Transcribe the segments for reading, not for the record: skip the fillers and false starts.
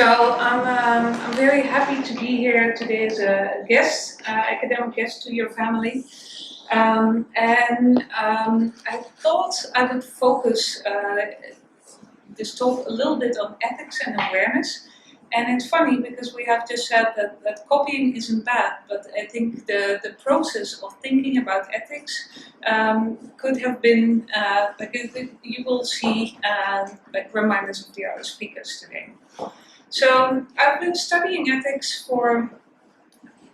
I'm very happy to be here today as a guest, academic guest to your family. I thought I would focus this talk a little bit on ethics and awareness. And it's funny because we have just said that copying isn't bad, but I think the process of thinking about ethics could have been, you will see like reminders of the other speakers today. So I've been studying ethics for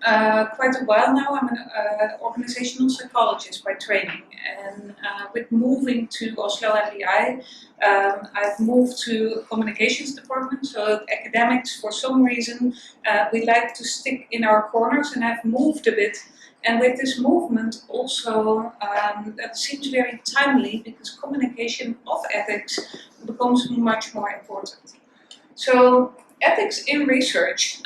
quite a while now. I'm an organizational psychologist by training, and with moving to Oslo MBI, I've moved to communications department. So academics, for some reason, we like to stick in our corners, and I've moved a bit. And with this movement also, that seems very timely because communication of ethics becomes much more important. So ethics in research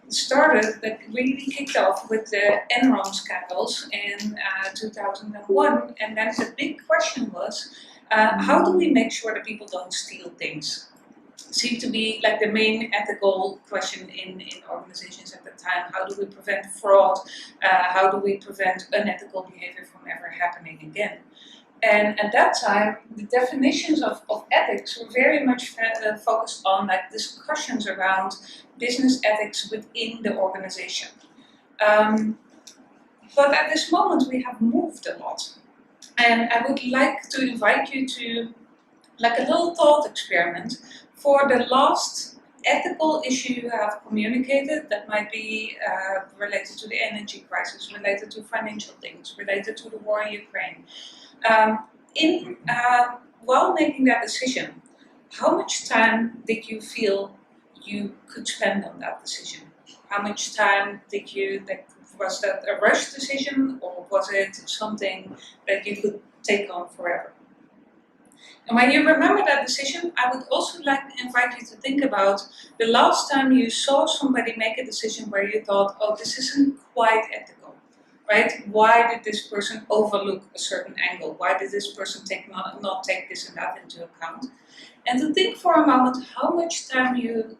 started, that really kicked off with the Enron scandals in 2001, and then the big question was, how do we make sure that people don't steal things? Seemed to be like the main ethical question in organizations at the time. How do we prevent fraud? How do we prevent unethical behavior from ever happening again? And at that time, the definitions of ethics were very much focused on like discussions around business ethics within the organization. But at this moment, we have moved a lot. And I would like to invite you to like a little thought experiment for the last ethical issue you have communicated that might be related to the energy crisis, related to financial things, related to the war in Ukraine. While making that decision, how much time did you feel you could spend on that decision? How much time did you, was that a rushed decision, or was it something that you could take on forever? And when you remember that decision, I would also like to invite you to think about the last time you saw somebody make a decision where you thought, oh, this isn't quite ethical. Right? Why did this person overlook a certain angle? Why did this person not take this and that into account? And to think for a moment how much time you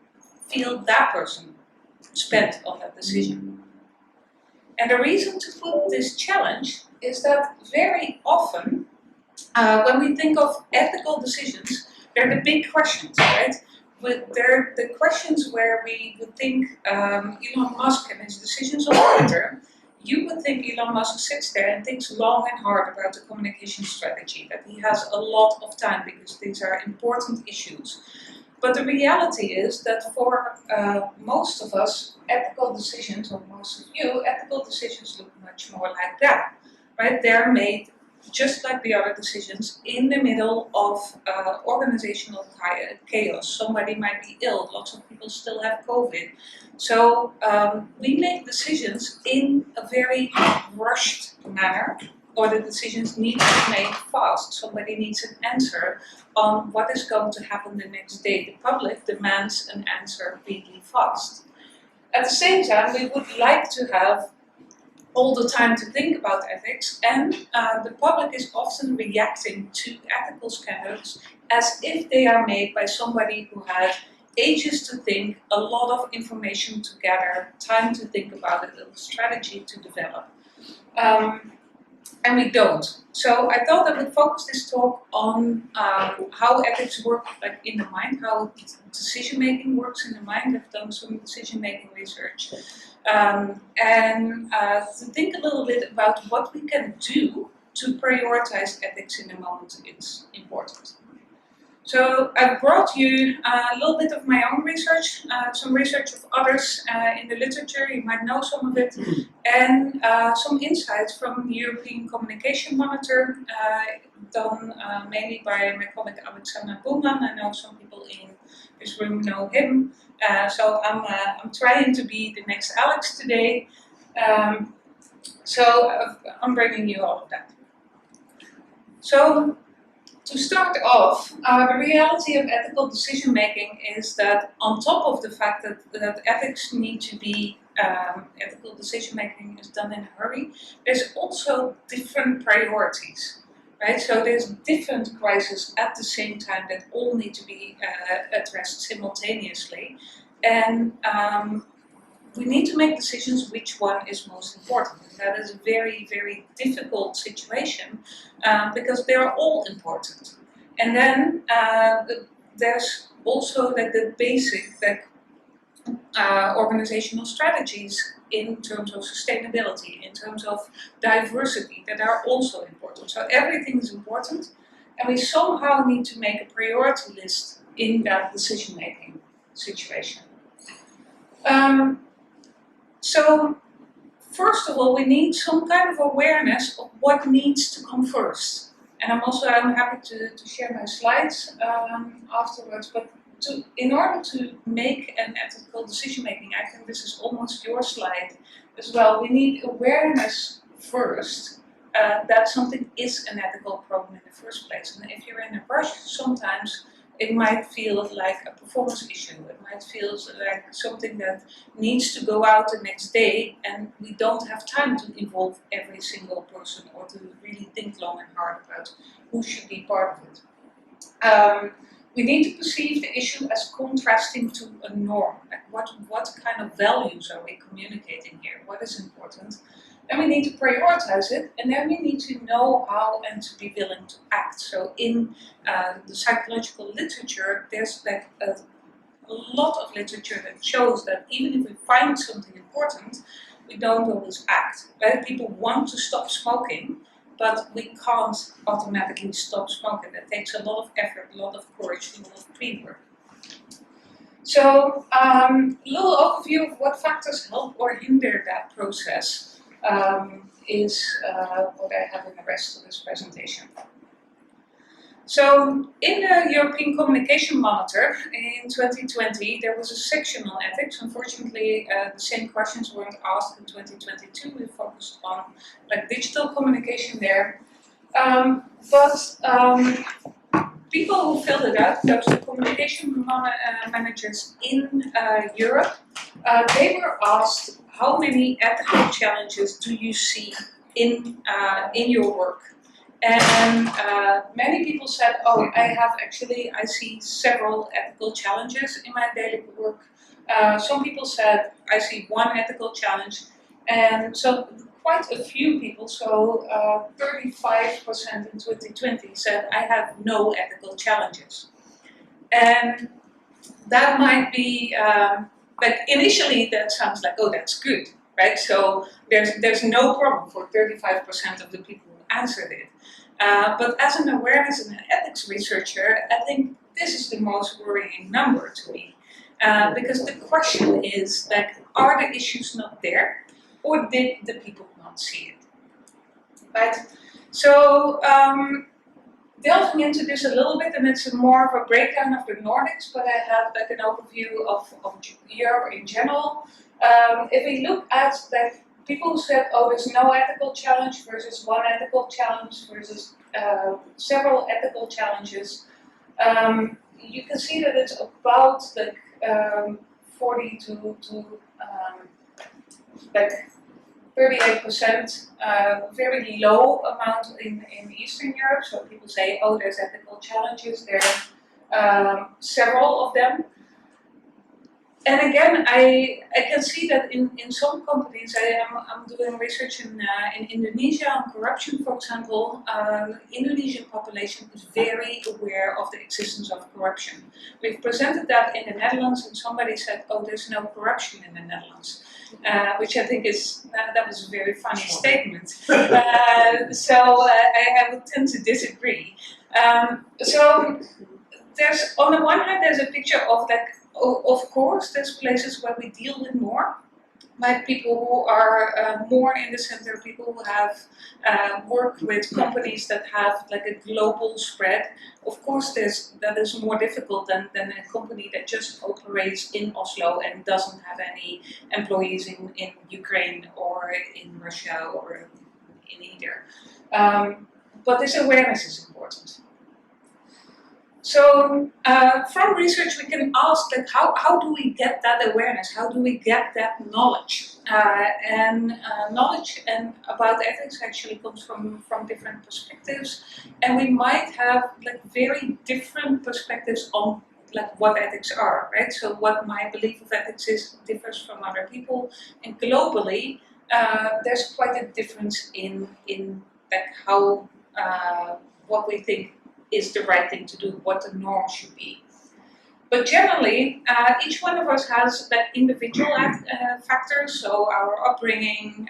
feel that person spent on that decision. And the reason to put this challenge is that very often when we think of ethical decisions, they're the big questions, right? They're the questions where we would think Elon Musk and his decisions on Twitter. You would think Elon Musk sits there and thinks long and hard about the communication strategy, that he has a lot of time because these are important issues. But the reality is that for most of us, ethical decisions, or most of you, ethical decisions look much more like that, right? They're made just like the other decisions in the middle of organizational chaos. Somebody might be ill, lots of people still have COVID. So we make decisions in a very rushed manner, or the decisions need to be made fast. Somebody needs an answer on what is going to happen the next day. The public demands an answer really fast. At the same time, we would like to have all the time to think about ethics, and the public is often reacting to ethical scandals as if they are made by somebody who had ages to think, a lot of information to gather, time to think about it, a strategy to develop. And we don't. So I thought I would focus this talk on how ethics work like in the mind, how decision making works in the mind. I've done some decision making research. To think a little bit about what we can do to prioritize ethics in the moment it's important. So I brought you a little bit of my own research, some research of others in the literature, you might know some of it, and some insights from the European Communication Monitor, done mainly by my colleague Alexander Boeman. I know some people in this room know him, so I'm trying to be the next Alex today. I'm bringing you all of that. So, to start off, the reality of ethical decision making is that on top of the fact that ethics need to be, ethical decision making is done in a hurry, there's also different priorities. right? So there's different crises at the same time that all need to be addressed simultaneously. And we need to make decisions which one is most important. And that is a very, very difficult situation because they are all important. And then there's also the basic organizational strategies in terms of sustainability, in terms of diversity, that are also important. So everything is important, and we somehow need to make a priority list in that decision-making situation. So first of all, we need some kind of awareness of what needs to come first. And I'm happy to share my slides afterwards, but in order to make an ethical decision making, I think this is almost your slide as well, we need awareness first that something is an ethical problem in the first place. And if you're in a rush, sometimes it might feel like a performance issue. It might feel like something that needs to go out the next day, and we don't have time to involve every single person or to really think long and hard about who should be part of it. We need to perceive the issue as contrasting to a norm. Like what kind of values are we communicating here? What is important? Then we need to prioritize it, and then we need to know how and to be willing to act. So in the psychological literature, there's like a lot of literature that shows that even if we find something important, we don't always act. Right? People want to stop smoking, but we can't automatically stop smoking. That takes a lot of effort, a lot of courage, a lot of pre-work. So a little overview of what factors help or hinder that process is what I have in the rest of this presentation. So in the European Communication Monitor in 2020, there was a section on ethics. Unfortunately, the same questions weren't asked in 2022. We focused on like digital communication there. People who filled it out, those communication managers in Europe, they were asked, how many ethical challenges do you see in your work? And many people said, oh, I see several ethical challenges in my daily work. Some people said, I see one ethical challenge. And so quite a few people, so 35% in 2020 said, I have no ethical challenges. And that might be, like initially that sounds like, oh, that's good, right? So there's no problem for 35% of the people who answered it. But as an awareness and an ethics researcher, I think this is the most worrying number to me. Because the question is, like, are the issues not there? Or did the people not see it? Right? So, delving into this a little bit, and it's more of a breakdown of the Nordics, but I have like an overview of Europe in general. If we look at that, people who said, oh, there's no ethical challenge versus one ethical challenge versus several ethical challenges, you can see that it's about like 40 to like 38%, very low amount in Eastern Europe. So people say, oh, there's ethical challenges. There are several of them. And again, I can see that in some companies, I'm doing research in Indonesia on corruption, for example. The Indonesian population is very aware of the existence of corruption. We've presented that in the Netherlands, and somebody said, oh, there's no corruption in the Netherlands. Which I think that was a very funny statement. So I would tend to disagree. So there's, on the one hand, there's a picture of like, of course, there's places where we deal with more, like people who are more in the center, people who have worked with companies that have like a global spread. Of course, that is more difficult than a company that just operates in Oslo and doesn't have any employees in Ukraine or in Russia or in either. But this awareness is important. So from research we can ask, like, how do we get that awareness? How do we get that knowledge? Knowledge and about ethics actually comes from different perspectives, and we might have like very different perspectives on like what ethics are, right? So what my belief of ethics is differs from other people, and globally there's quite a difference in like how what we think is the right thing to do, what the norm should be. But generally, each one of us has that individual factors, so our upbringing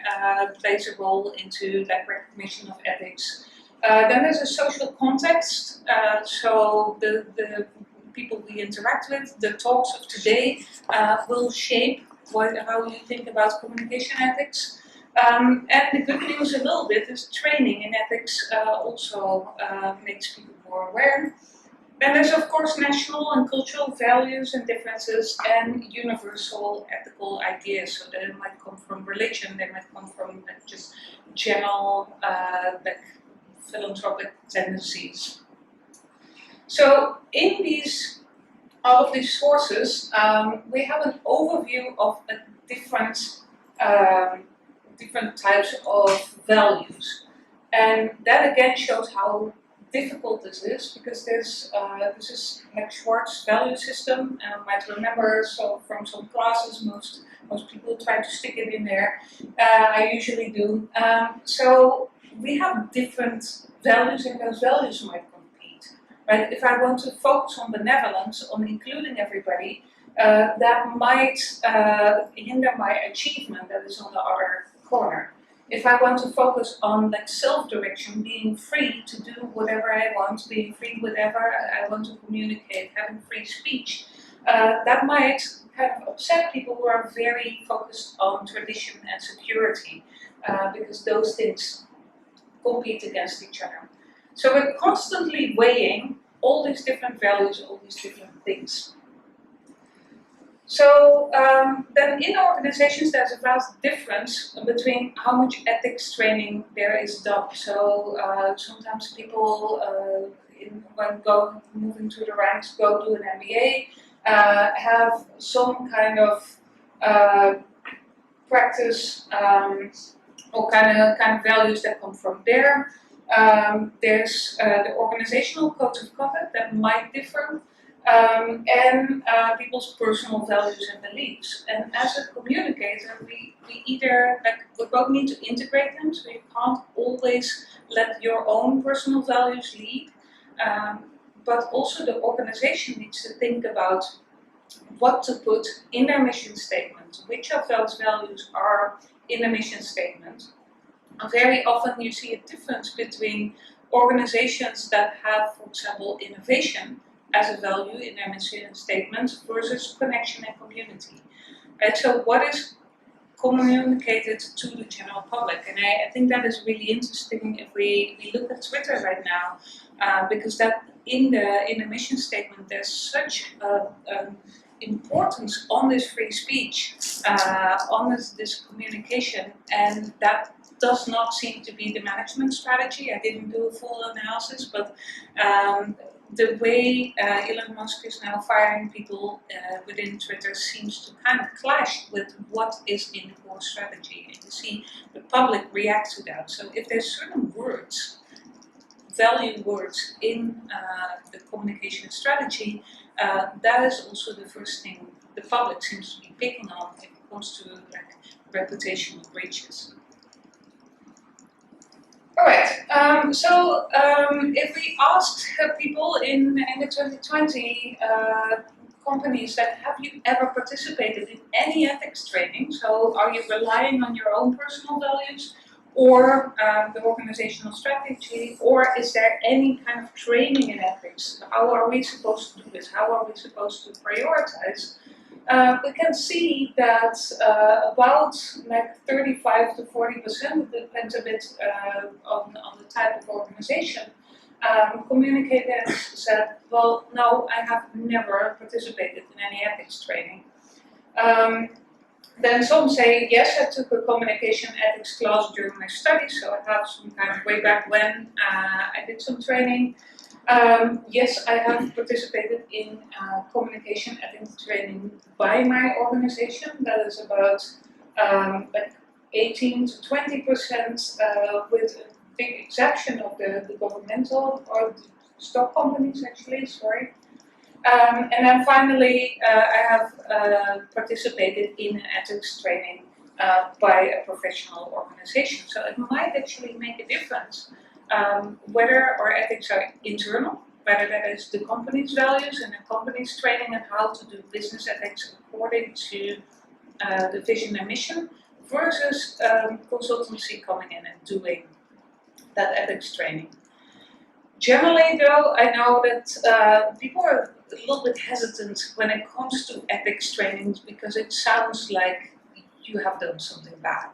plays a role into that recognition of ethics. Then there's a social context, so the people we interact with, the talks of today will shape how you think about communication ethics. And the good news a little bit is training in ethics also makes people more aware. Then there's of course national and cultural values and differences and universal ethical ideas. So they might come from religion, they might come from like, just general like philanthropic tendencies. So in all of these sources, we have an overview of different types of values. And that again shows how difficult this is, because this is like Schwartz's value system, and you might remember from some classes, most people try to stick it in there. I usually do. So we have different values, and those values might compete. Right? If I want to focus on benevolence, on including everybody, that might hinder my achievement that is on the other corner. If I want to focus on like self-direction, being free to do whatever I want, being free whatever I want to communicate, having free speech, that might kind of upset people who are very focused on tradition and security, because those things compete against each other. So we're constantly weighing all these different values, all these different things. So then in organizations there's a vast difference between how much ethics training there is done. So sometimes people when moving through the ranks go do an MBA, have some kind of practice or kind of values that come from there. There's the organizational codes of conduct that might differ. And people's personal values and beliefs. And as a communicator, we either, we both need to integrate them, so you can't always let your own personal values lead, but also the organization needs to think about what to put in their mission statement, which of those values are in a mission statement. And very often you see a difference between organizations that have, for example, innovation as a value in their mission statement versus connection and community. Right? So what is communicated to the general public? And I think that is really interesting if we look at Twitter right now, because that in the mission statement there's such importance on this free speech, on this communication, and that does not seem to be the management strategy. I didn't do a full analysis, but the way Elon Musk is now firing people within Twitter seems to kind of clash with what is in the core strategy. And you see the public react to that. So if there's certain words, value words in the communication strategy, that is also the first thing the public seems to be picking on if it comes to like reputational breaches. Alright, so if we asked people in the 2020 companies that have you ever participated in any ethics training, so are you relying on your own personal values or the organizational strategy, or is there any kind of training in ethics? How are we supposed to do this? How are we supposed to prioritize? We can see that about like 35 to 40%, depends a bit on the type of organization, communicators said, well, no, I have never participated in any ethics training. Then some say, yes, I took a communication ethics class during my studies, so I have some kind of way back when I did some training. Yes, I have participated in communication ethics training by my organization. That is about like 18 to 20%, with a big exception of the governmental or the stock companies, actually. Sorry. And then finally, I have participated in ethics training by a professional organization. So it might actually make a difference whether our ethics are internal, whether that is the company's values and the company's training and how to do business ethics according to the vision and mission, versus consultancy coming in and doing that ethics training. Generally, though, I know that people are a little bit hesitant when it comes to ethics trainings because it sounds like you have done something bad,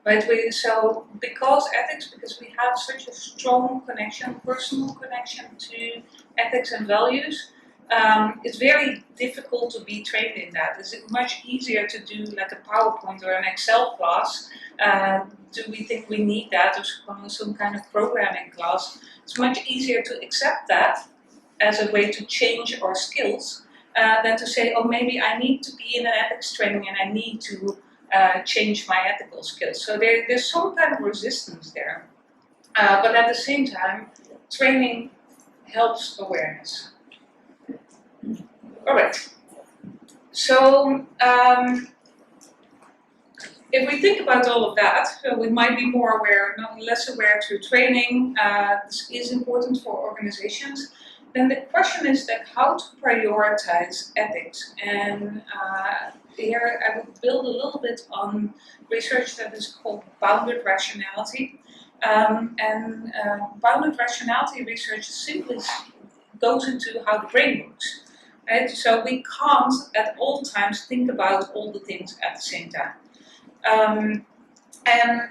right? Because we have such a strong connection, personal connection to ethics and values. It's very difficult to be trained in that. It's much easier to do like a PowerPoint or an Excel class. Do we think we need that, or some kind of programming class? It's much easier to accept that as a way to change our skills than to say, oh, maybe I need to be in an ethics training and I need to change my ethical skills. So there's some kind of resistance there. But at the same time, training helps awareness. All right. So if we think about all of that, we might be more aware, less aware through training. This is important for organizations. Then the question is that how to prioritize ethics. And here I would build a little bit on research that is called bounded rationality. Bounded rationality research simply goes into how the brain works. Right? So we can't at all times think about all the things at the same time. And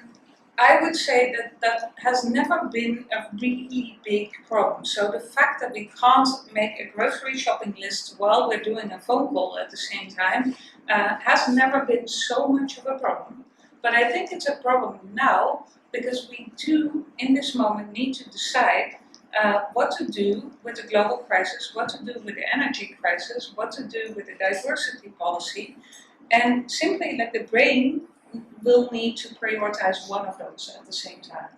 I would say that has never been a really big problem. So the fact that we can't make a grocery shopping list while we're doing a phone call at the same time has never been so much of a problem. But I think it's a problem now because we do, in this moment, need to decide what to do with the global crisis, what to do with the energy crisis, what to do with the diversity policy. And simply, like, the brain will need to prioritize one of those at the same time.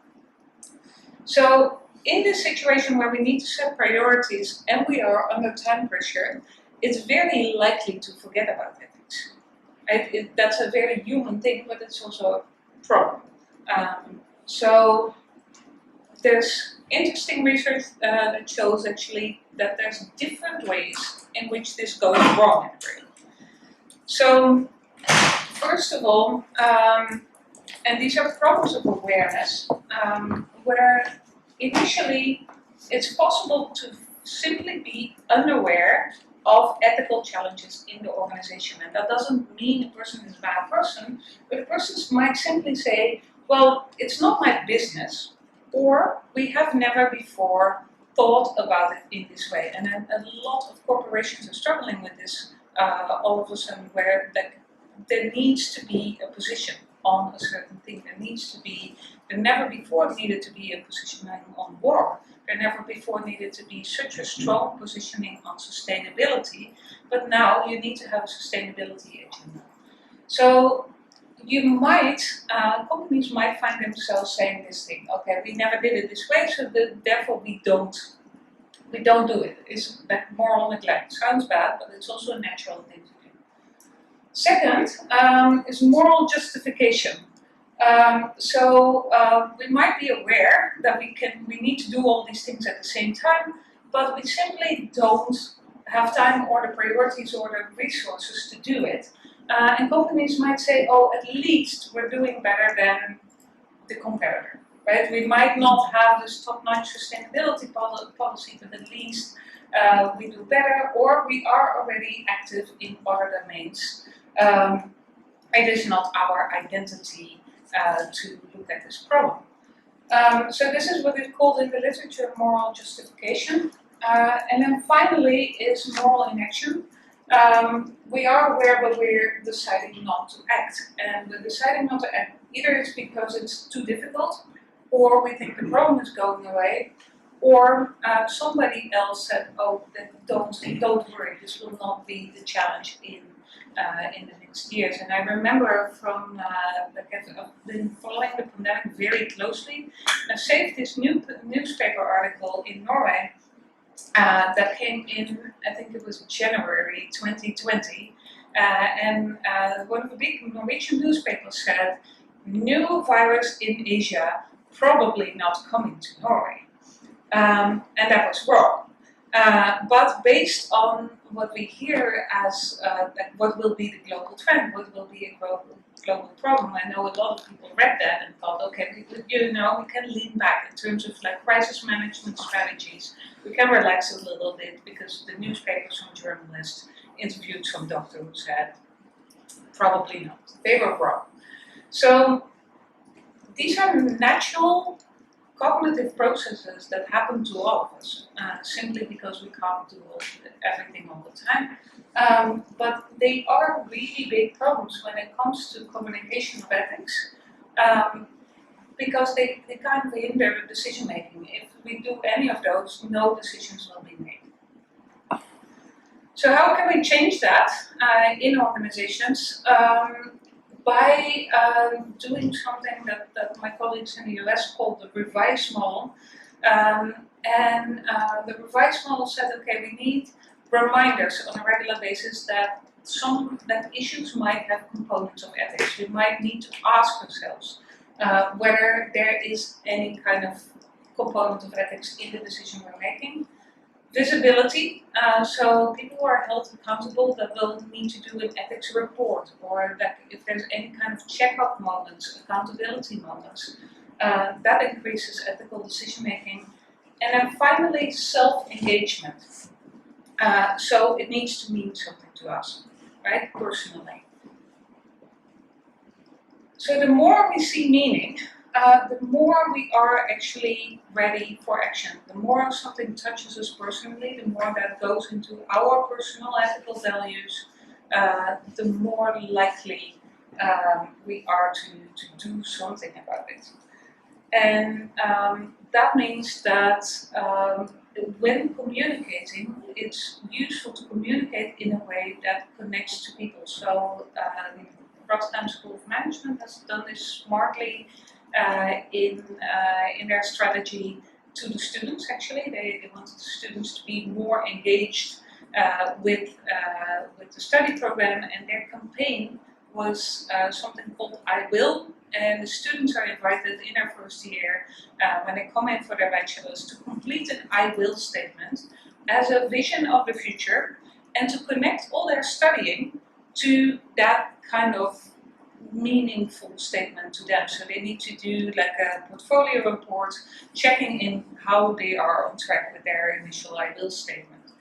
So in this situation where we need to set priorities and we are under time pressure, it's very likely to forget about ethics. That's a very human thing, but it's also a problem. So there's interesting research that shows actually that there's different ways in which this goes wrong in the brain. So first of all, and these are problems of awareness, where initially it's possible to simply be unaware of ethical challenges in the organization. And that doesn't mean a person is a bad person, but a person might simply say, well, it's not my business, or we have never before thought about it in this way. And a lot of corporations are struggling with this all of a sudden, where there needs to be a position on a certain thing. There never before needed to be a positioning on war. There never before needed to be such a strong positioning on sustainability, but now you need to have a sustainability agenda. So companies might find themselves saying this thing, okay, we never did it this way, so therefore we don't do it. It's like moral neglect. Sounds bad, but it's also a natural thing to do. Second is moral justification. We might be aware that we need to do all these things at the same time, but we simply don't have time or the priorities or the resources to do it. And companies might say, oh, at least we're doing better than the competitor. Right? We might not have this top-notch sustainability policy, but at least we do better, or we are already active in other domains. It is not our identity to look at this problem. So this is what is called in the literature moral justification. And then finally is moral inaction. We are aware, but we're deciding not to act. And the deciding not to act, either it's because it's too difficult, or we think the problem is going away, Or somebody else said, "Oh, don't worry, this will not be the challenge in the next years." And I remember from I've been following the pandemic very closely. I saved this newspaper article in Norway that came in, I think it was January 2020, and one of the big Norwegian newspapers said, "New virus in Asia, probably not coming to Norway." And that was wrong. But based on what we hear as what will be the global trend, what will be a global problem, I know a lot of people read that and thought, okay, we can lean back in terms of like crisis management strategies. We can relax a little bit because the newspapers, some journalists interviewed some doctor who said, probably not. They were wrong. So these are natural cognitive processes that happen to all of us, simply because we can't do everything all the time. But they are really big problems when it comes to communication of ethics, because they kind of hinder the decision making. If we do any of those, no decisions will be made. So how can we change that in organizations? By doing something that my colleagues in the US called the revise model. The revise model said, okay, we need reminders on a regular basis that issues might have components of ethics. We might need to ask ourselves whether there is any kind of component of ethics in the decision we're making. Visibility, so people who are held accountable that will need to do an ethics report, or that if there's any kind of check-up moments, accountability moments, that increases ethical decision making. And then finally, self-engagement. So it needs to mean something to us, right, personally. So the more we see meaning, the more we are actually ready for action. The more something touches us personally, the more that goes into our personal ethical values, the more likely we are to do something about it. And that means that when communicating, it's useful to communicate in a way that connects to people. So Rotterdam School of Management has done this smartly in their strategy to the students. Actually, they wanted the students to be more engaged with the study program, and their campaign was something called I Will, and the students are invited in their first year when they come in for their bachelor's to complete an I Will statement as a vision of the future and to connect all their studying to that kind of meaningful statement to them. So they need to do like a portfolio report, checking in how they are on track with their initial I Will statement.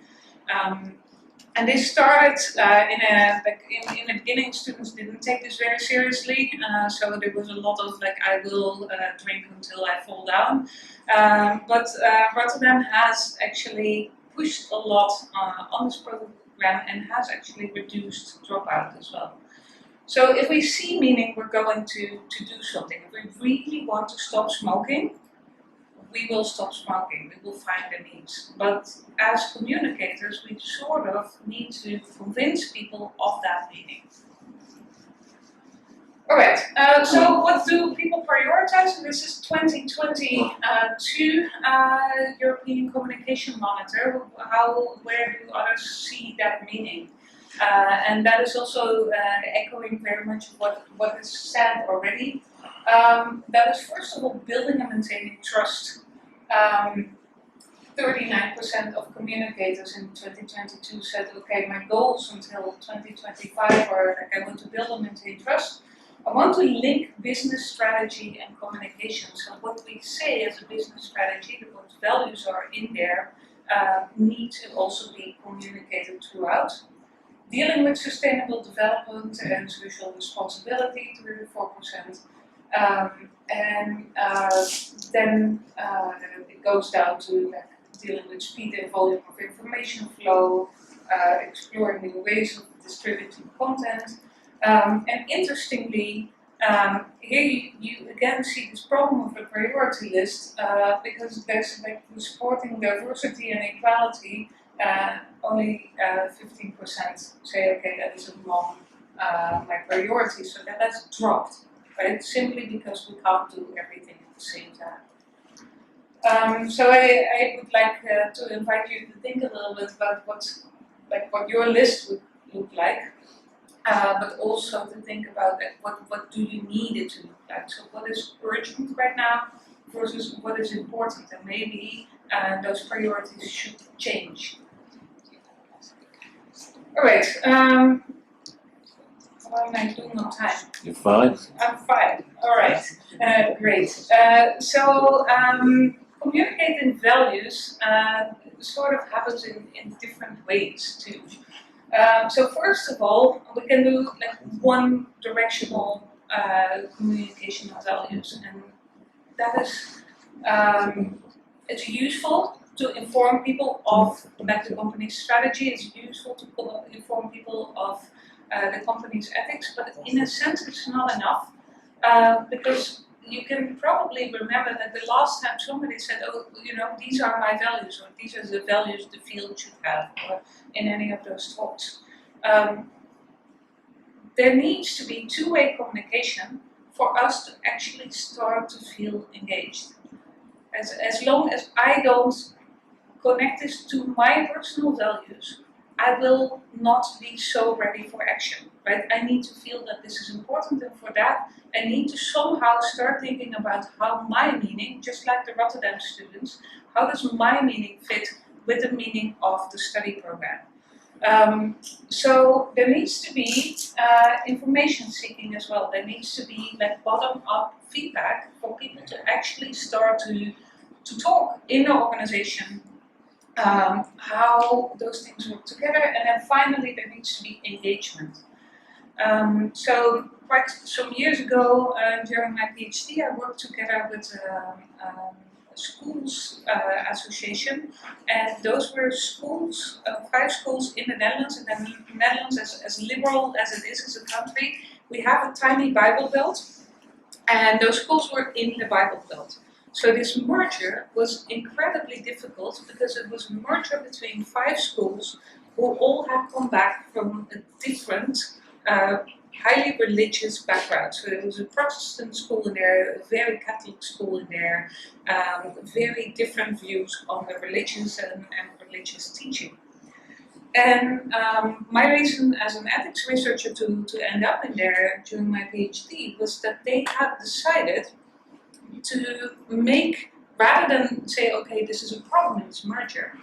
And they started in the beginning. Students didn't take this very seriously, so there was a lot of like I will drink until I fall down. But Rotterdam has actually pushed a lot on this program and has actually reduced dropout as well. So if we see meaning, we're going to do something. If we really want to stop smoking, we will stop smoking, we will find a means. But as communicators, we sort of need to convince people of that meaning. Alright, so what do people prioritize? And this is 2022 European Communication Monitor. Where do others see that meaning? And that is also echoing very much what is said already. That is first of all building and maintaining trust. 39% of communicators in 2022 said, okay, my goals until 2025 are like I want to build and maintain trust. I want to link business strategy and communication. So what we say as a business strategy, what values are in there, need to also be communicated throughout. Dealing with sustainable development and social responsibility, 34%. Then it goes down to dealing with speed and volume of information flow, exploring new ways of distributing content. And interestingly, Here you again see this problem of the priority list because there's like supporting diversity and equality. Only 15% say, okay, that is among my priorities, so that has dropped, right? Simply because we can't do everything at the same time. So I would like to invite you to think a little bit about what your list would look like, but also to think about what do you need it to look like. So what is urgent right now versus what is important, and maybe those priorities should change. All right. How am I doing on time? You're fine. I'm fine. All right. Great. So communicating values sort of happens in different ways too. So first of all, we can do like one directional communication of values, and that is it's useful to inform people of the company's strategy. It's useful to inform people of the company's ethics, but in a sense it's not enough because you can probably remember that the last time somebody said, oh, you know, these are my values, or these are the values the field should have, or in any of those talks. There needs to be two-way communication for us to actually start to feel engaged. As long as I don't connect this to my personal values, I will not be so ready for action, right? I need to feel that this is important, and for that, I need to somehow start thinking about how my meaning, just like the Rotterdam students, how does my meaning fit with the meaning of the study program? So there needs to be information seeking as well. There needs to be like bottom-up feedback for people to actually start to talk in the organization how those things work together, and then finally there needs to be engagement. So quite some years ago, during my PhD, I worked together with a schools association, and those were schools, 5 schools in the Netherlands, and then the Netherlands, as liberal as it is as a country, we have a tiny Bible Belt, and those schools were in the Bible Belt. So this merger was incredibly difficult because it was a merger between 5 schools who all had come back from a different, highly religious background. So there was a Protestant school in there, a very Catholic school in there, very different views on the religions and religious teaching. And my reason as an ethics researcher to end up in there during my PhD was that they had decided to make, rather than say, okay, this is a problem in this merger,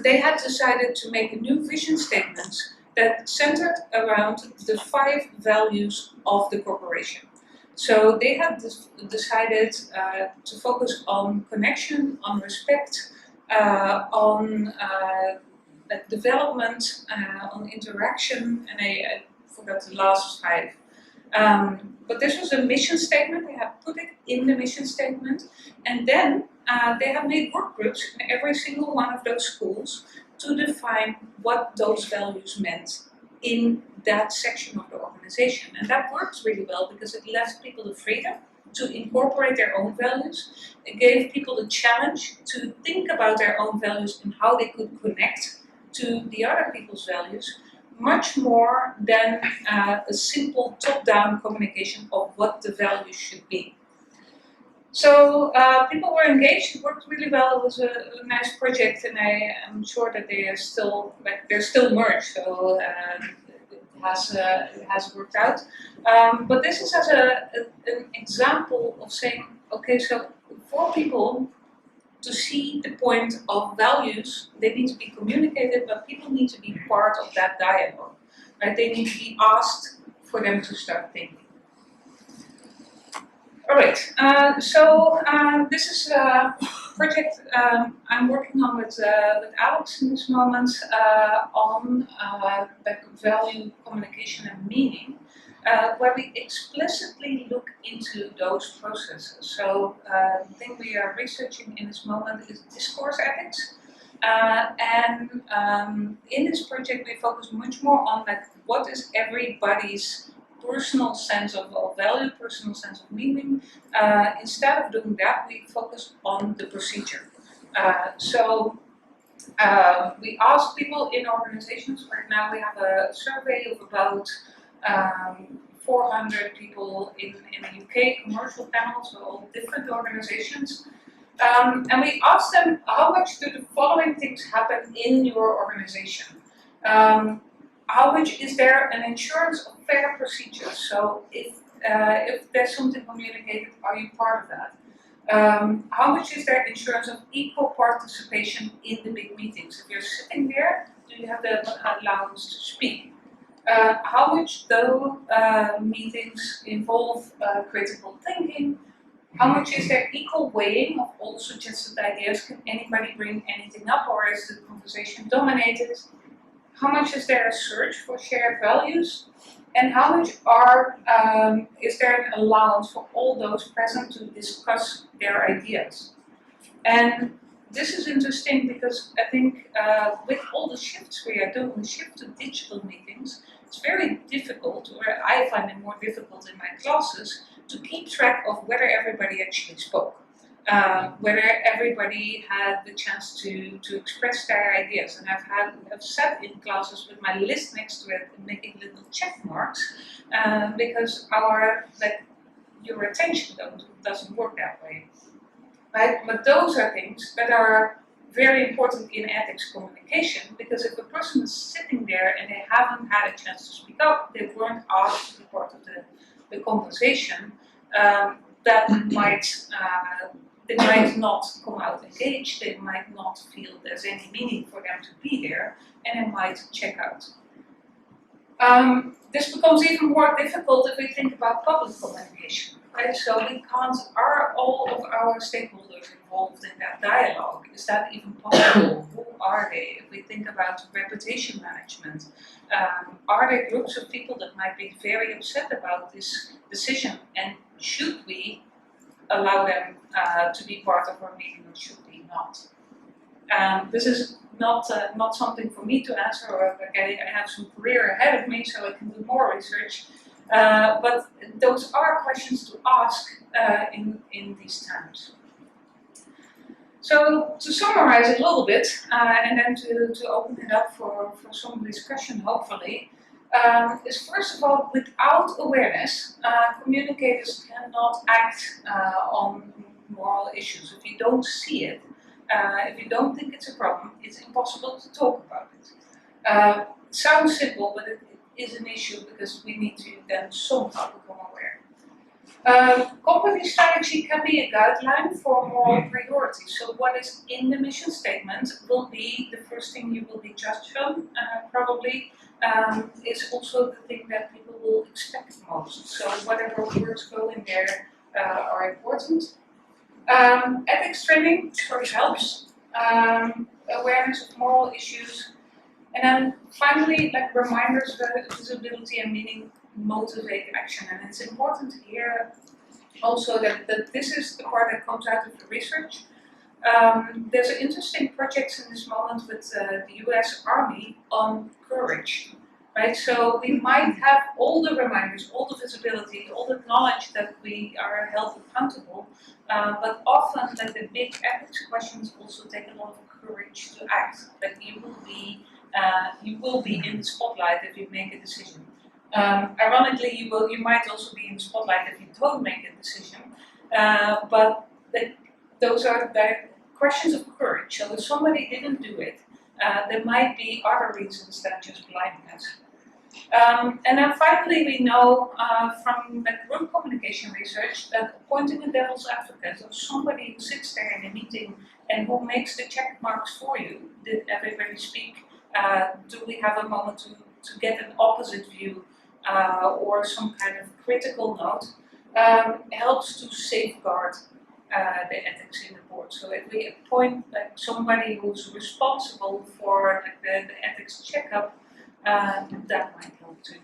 they had decided to make a new vision statement that centered around the 5 values of the corporation. So they had decided to focus on connection, on respect, on development, on interaction, and I forgot the last 5. But this was a mission statement. They had put it in the mission statement, and then they have made work groups in every single one of those schools to define what those values meant in that section of the organization. And that worked really well because it left people the freedom to incorporate their own values. It gave people the challenge to think about their own values and how they could connect to the other people's values, much more than a simple top-down communication of what the values should be. So people were engaged, it worked really well, it was a nice project, and I am sure that they are still, they're still merged, so it has worked out. But this is as an example of saying, okay, so for people to see the point of values, they need to be communicated, but people need to be part of that dialogue. Right? They need to be asked for them to start thinking. All right, so this is a project I'm working on with Alex in this moment on value, communication and meaning, where we explicitly look into those processes. So the thing we are researching in this moment is discourse ethics. And in this project we focus much more on what is everybody's personal sense of value, personal sense of meaning. Instead of doing that, we focus on the procedure. We ask people in organizations. Right now we have a survey of about 400 people in the UK, commercial panels, so all different organizations. And we ask them, how much do the following things happen in your organization? How much is there an insurance of fair procedures? So if there's something communicated, are you part of that? How much is there insurance of equal participation in the big meetings? If you're sitting there, do you have the allowance to speak? How much those meetings involve critical thinking? How much is there equal weighing of all suggested ideas? Can anybody bring anything up, or is the conversation dominated? How much is there a search for shared values? And how much is there an allowance for all those present to discuss their ideas? And this is interesting because I think with all the shifts we are doing, the shift to digital meetings, it's very difficult, or I find it more difficult in my classes, to keep track of whether everybody actually spoke. Whether everybody had the chance to express their ideas. And I've sat in classes with my list next to it and making little check marks because your attention doesn't work that way. Right? But those are things that are very important in ethics communication, because if a person is sitting there and they haven't had a chance to speak up, they weren't asked to be part of the conversation, that they might not come out engaged, they might not feel there's any meaning for them to be there, and they might check out. This becomes even more difficult if we think about public communication, right? So are all of our stakeholders involved in that dialogue? Is that even possible? Who are they? If we think about reputation management, are there groups of people that might be very upset about this decision, and should we allow them to be part of our meeting, or should we not? This is not something for me to answer, or I have some career ahead of me, so I can do more research. But those are questions to ask in these times. So to summarize a little bit, and then to open it up for some discussion, hopefully, is first of all, without awareness, communicators cannot act on moral issues. If you don't see it, if you don't think it's a problem, it's impossible to talk about it. It sounds simple, but it is an issue because we need to then somehow become aware. Company strategy can be a guideline for moral priorities. So what is in the mission statement will be the first thing you will be judged on, probably. Is also the thing that people will expect most. So whatever words go in there are important. Ethics training sure helps. Awareness of moral issues. And then finally, like reminders that visibility and meaning motivate action. And it's important here also that this is the part that comes out of the research. There's an interesting project in this moment with the US Army on courage, right? So we might have all the reminders, all the visibility, all the knowledge that we are held accountable, but often like the big ethics questions also take a lot of courage to act. Like you will be in the spotlight if you make a decision. Ironically, you might also be in the spotlight if you don't make a decision, but those are the questions of courage. So if somebody didn't do it, there might be other reasons than just blindness. And then finally, we know from the group communication research that appointing a devil's advocate, or somebody who sits there in a meeting and who makes the check marks for you, did everybody speak? Do we have a moment to get an opposite view or some kind of critical note? Helps to safeguard the ethics in the board. So if we appoint somebody who's responsible for the ethics checkup, that might help too.